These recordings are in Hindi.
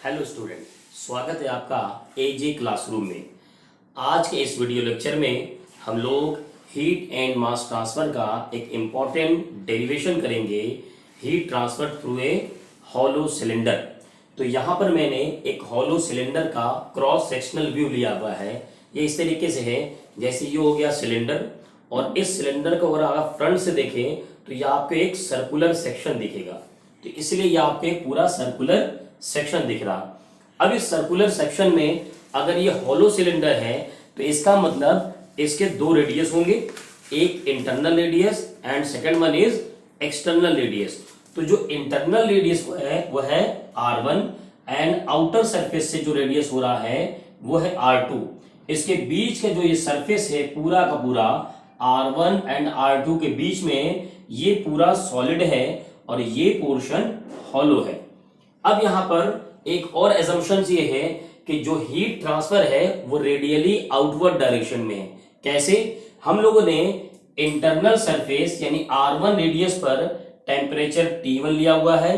हेलो स्टूडेंट, स्वागत है आपका एजे क्लासरूम में। आज के इस वीडियो लेक्चर में हम लोग हीट एंड मास ट्रांसफर का एक इम्पॉर्टेंट डेरिवेशन करेंगे, heat transfer through a hollow cylinder. तो यहाँ पर मैंने एक हॉलो सिलेंडर का क्रॉस सेक्शनल व्यू लिया हुआ है। ये इस तरीके से है, जैसे ये हो गया सिलेंडर, और इस सिलेंडर को अगर आप फ्रंट से देखें तो ये आपको एक सर्कुलर सेक्शन दिखेगा। तो इसलिए ये आपको एक पूरा सर्कुलर सेक्शन दिख रहा। अब इस सर्कुलर सेक्शन में अगर ये हॉलो सिलेंडर है तो इसका मतलब इसके दो रेडियस होंगे, एक internal radius and second one is external radius. तो जो इंटरनल रेडियस वो है R1 एंड आउटर सरफेस से जो रेडियस हो रहा है वो है R2। इसके बीच का जो ये सरफेस है पूरा का पूरा R1 एंड R2 के बीच में ये पूरा सॉलिड है और ये पोर्शन हॉलो है। अब यहां पर एक और एजम्पशन ये है कि जो हीट ट्रांसफर है वो रेडियली आउटवर्ड डायरेक्शन में है। कैसे? हम लोगों ने इंटरनल सरफेस यानी R1 रेडियस पर टेम्परेचर T1 लिया हुआ है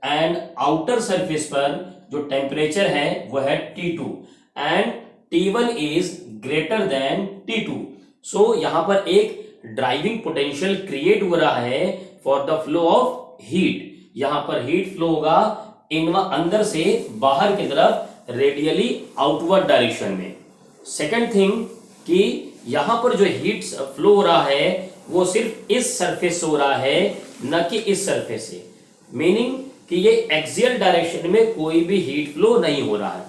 एंड आउटर सरफेस पर जो टेम्परेचर है वो है T2 and T1 is greater than T2। सो यहां पर एक ड्राइविंग पोटेंशियल क्रिएट हो रहा है for the flow of heat. यहां पर हीट फ्लो होगा अंदर से बाहर की तरफ रेडियली आउटवर्ड डायरेक्शन में। सेकंड थिंग कि यहां पर जो हीट फ्लो हो रहा है वो सिर्फ इस सरफेस से हो रहा है, न कि इस सरफेस से। मीनिंग कि ये एक्सियल डायरेक्शन में कोई भी हीट फ्लो नहीं हो रहा है।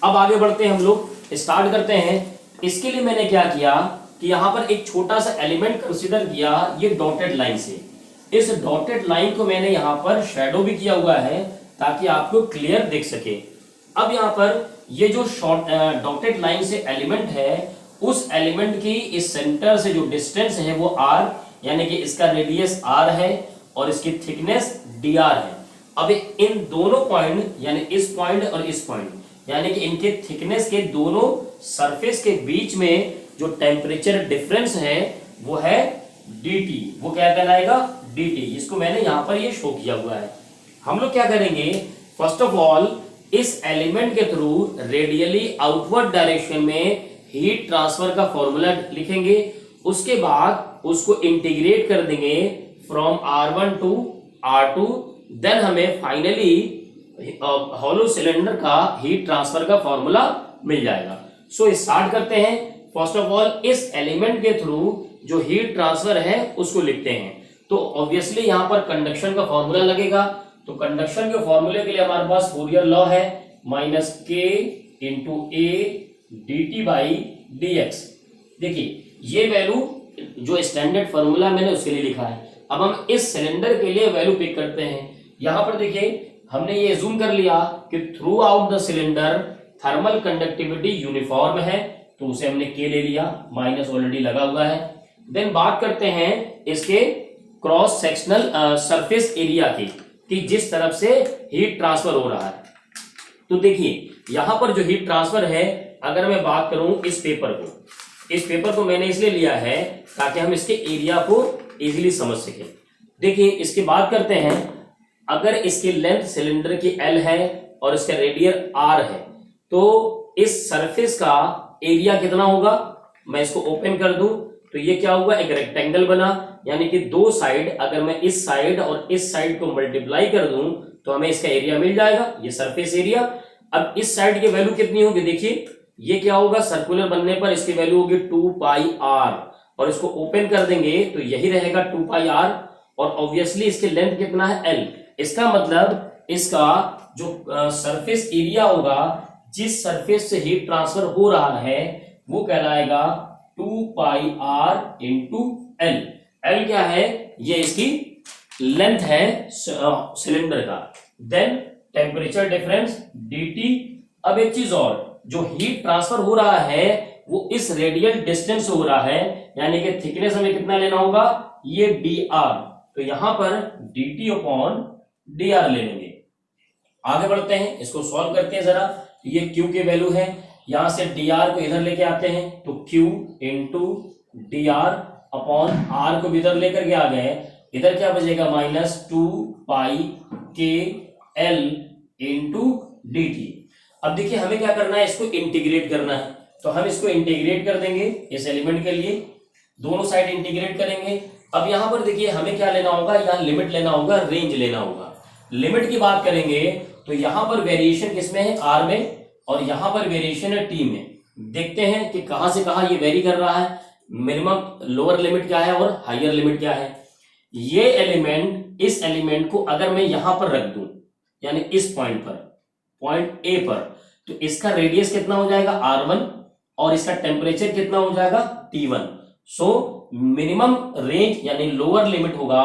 अब आगे बढ़ते हैं, हम लोग स्टार्ट करते हैं। इसके लिए मैंने क्या किया कि यहां पर एक छोटा सा एलिमेंट कंसीडर किया, ये डॉटेड लाइन से। इस डॉटेड लाइन को मैंने यहां पर शेडो भी किया हुआ है ताकि आपको क्लियर दिख सके। अब यहां पर ये जो शॉर्ट डॉटेड लाइन से एलिमेंट है, उस एलिमेंट की इस सेंटर से जो डिस्टेंस है वो r, यानी कि इसका रेडियस r है और इसकी थिकनेस dr है। अब इन दोनों पॉइंट यानी इस पॉइंट और इस पॉइंट यानी कि इनके थिकनेस के दोनों सरफेस के बीच में जो टेम्परेचर डिफरेंस है वो है dt। वो क्या कहलाएगा? dt। इसको मैंने यहां पर ये शो किया हुआ है। हम लोग क्या करेंगे, फर्स्ट ऑफ ऑल इस एलिमेंट के थ्रू रेडियली आउटवर्ड डायरेक्शन में हीट ट्रांसफर का फॉर्मूला लिखेंगे। उसके बाद उसको इंटीग्रेट कर देंगे from R1 to R2। Then हमें फाइनली हॉलो सिलेंडर का हीट ट्रांसफर का फॉर्मूला मिल जाएगा। सो स्टार्ट करते हैं। फर्स्ट ऑफ ऑल इस एलिमेंट के थ्रू जो हीट ट्रांसफर है उसको लिखते हैं। तो ऑब्वियसली यहां पर कंडक्शन का फॉर्मूला लगेगा। तो कंडक्शन के फॉर्मूले के लिए हमारे पास फूरियर लॉ है -k into a dt by dx। देखिए ये वैल्यू जो स्टैंडर्ड फॉर्मूला मैंने उसके लिए लिखा है। अब हम इस सिलेंडर के लिए वैल्यू पिक करते हैं। यहां पर देखिए हमने ये अज्यूम कर लिया कि through out the cylinder thermal conductivity uniform है, तो उसे हमने k ले लिया, माइनस ऑलरेडी लगा हुआ है। देन बात करते हैं इसके क्रॉस सेक्शनल सरफेस एरिया की, कि जिस तरफ से हीट ट्रांसफर हो रहा है। तो देखिए यहां पर जो हीट ट्रांसफर है, अगर मैं बात करूं इस पेपर को मैंने इसलिए लिया है ताकि हम इसके एरिया को इजीली समझ सकें। देखिए इसकी बात करते हैं, अगर इसकी लेंथ सिलेंडर की L है और इसका रेडियर R है, तो इस सरफेस का एरिया कितना होगा? मैं इसको ओपन कर दूं तो ये क्या होगा, एक रेक्टेंगल बना, यानी कि दो साइड, अगर मैं इस साइड और इस साइड को मल्टीप्लाई कर दूं तो हमें इसका एरिया मिल जाएगा, ये सरफेस एरिया। अब इस साइड की वैल्यू कितनी होगी? देखिए ये क्या होगा, सर्कुलर बनने पर इसकी वैल्यू होगी 2πr, और इसको ओपन कर देंगे तो यही रहेगा 2πr, और ऑब्वियसली इसकी लेंथ कितना है? L। इसका मतलब इसका जो सरफेस एरिया होगा, जिस सरफेस से हीट ट्रांसफर हो रहा है, वो कहलाएगा 2πr इंटू L। L क्या है? ये इसकी लेंथ है सिलेंडर का। Then temperature difference dt। अब एक चीज और, जो हीट ट्रांसफर हो रहा है वो इस रेडियल डिस्टेंस हो रहा है, यानी कि थिकनेस हमें कितना लेना होगा? ये dr। तो यहां पर dt अपॉन dr ले लेंगे। आगे बढ़ते हैं, इसको सॉल्व करते हैं जरा। ये q की वैल्यू है, यहां से dr को इधर लेके आते हैं तो q into dr upon r को भी इधर लेकर के आ गए, इधर क्या बचेगा? -2π k l इंटू dt। अब देखिए हमें क्या करना है, इसको इंटीग्रेट करना है, तो हम इसको इंटीग्रेट कर देंगे इस एलिमेंट के लिए, दोनों साइड इंटीग्रेट करेंगे। अब यहां पर देखिए हमें क्या लेना होगा, यहाँ लिमिट लेना होगा, रेंज लेना होगा। लिमिट की बात करेंगे तो यहां पर वेरिएशन किसमें है, r में, और यहां पर वेरिएशन है t में। देखते हैं कि कहां से कहां ये वेरी कर रहा है, मिनिमम लोअर लिमिट क्या है और हायर लिमिट क्या है। ये एलिमेंट, इस एलिमेंट को अगर मैं यहां पर रख दूं, यानी इस पॉइंट पर, पॉइंट ए पर, तो इसका रेडियस कितना हो जाएगा r1 और इसका टेम्परेचर कितना हो जाएगा t1। सो मिनिमम रेंज यानी लोअर लिमिट होगा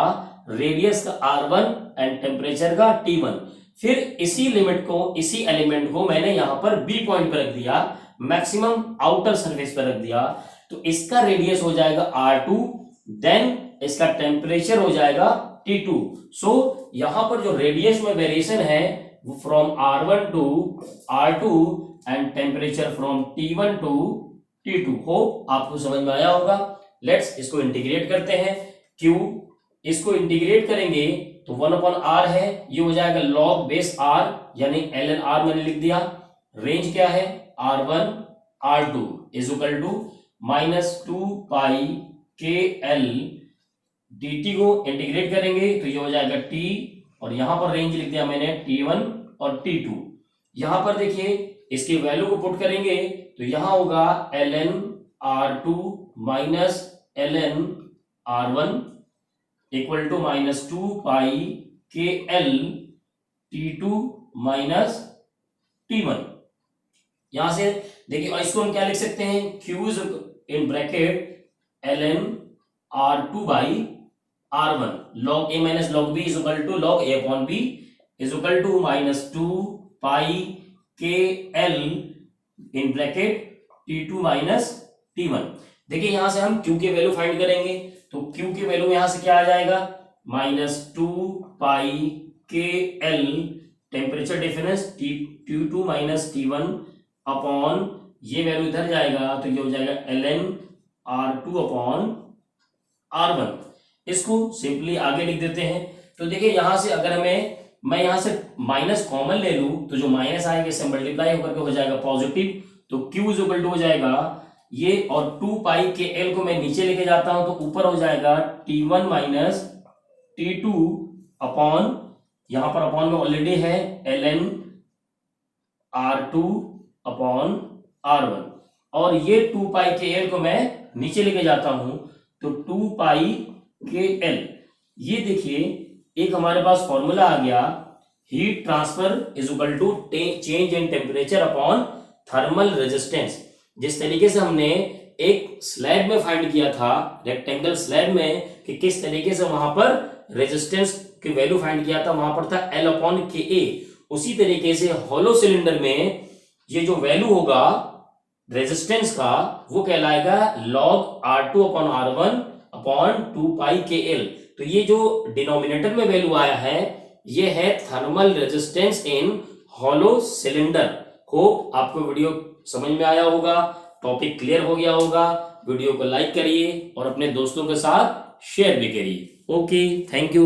रेडियस का r1 एंड टेम्परेचर का t1। फिर इसी लिमिट को, इसी एलिमेंट को मैंने यहां पर बी पॉइंट पर रख दिया, मैक्सिमम आउटर सरफेस पर रख दिया, तो इसका रेडियस हो जाएगा r2, देन इसका टेम्परेचर हो जाएगा t2। सो यहां पर जो रेडियस में वेरिएशन है वो from r1 to r2 and temperature from t1 to t2। Hope आपको समझ में आया होगा। लेट्स इसको इंटीग्रेट करते हैं। q, इसको इंटीग्रेट करेंगे तो 1/r है, ये हो जाएगा log बेस r, यानी ln r मैंने लिख दिया। रेंज क्या है, r1 r2 is equal to -2 pi K L dt को इंटीग्रेट करेंगे तो ये हो जाएगा t, और यहां पर रेंज लिख दिया मैंने t1 और t2। यहां पर देखिए इसकी वैल्यू को पुट करेंगे तो यहां होगा ln r2 minus ln r1 equal to -2 pi K L t2 minus t1। यहां से देखिए, और इसको हम क्या लिख सकते हैं, q in bracket ln r2 by r1 log a minus log b is equal to log a upon b is equal to -2 pi K L in bracket t2 minus t1। देखिए यहां से हम q की वैल्यू फाइंड करेंगे, तो q की वैल्यू यहां से क्या आ जाएगा, -2 pi K L temperature difference t2 minus t1 upon, ये वैल्यू इधर जाएगा तो ये हो जाएगा ln r2 अपॉन r1। इसको सिंपली आगे लिख देते हैं। तो देखिए यहां से अगर मैं यहां से माइनस कॉमन ले लूं तो जो माइनस आएगा इससे मल्टीप्लाई होकर के हो जाएगा पॉजिटिव, तो q इज इक्वल टू हो जाएगा ये, और 2 पाई के एल को मैं नीचे लेके जाता हूं तो ऊपर हो जाएगा t1 माइनस t2 अपॉन, यहां पर अपॉन में ऑलरेडी है ln r2 अपॉन r1, और ये 2 पाई के एल को मैं नीचे लेके जाता हूं तो 2 पाई के एल। ये देखिए एक हमारे पास फॉर्मूला आ गया, heat transfer is equal to change in temperature upon thermal resistance. जिस तरीके से हमने एक स्लैब में फाइंड किया था, रेक्टेंगल स्लैब में, कि किस तरीके से वहां पर रेजिस्टेंस की वैल्यू फाइंड किया था, वहां पर था L अपॉन के ए। उसी तरीके से हॉलो सिलेंडर में ये जो वैल्यू होगा रेजिस्टेंस का वो कहलाएगा log r2 upon r1 upon 2 pi K L. तो ये जो डिनोमिनेटर में वैल्यू आया है ये है thermal resistance in hollow cylinder. Hope आपको वीडियो समझ में आया होगा, टॉपिक क्लियर हो गया होगा। वीडियो को लाइक करिए और अपने दोस्तों के साथ शेयर भी करिए। Okay, thank you.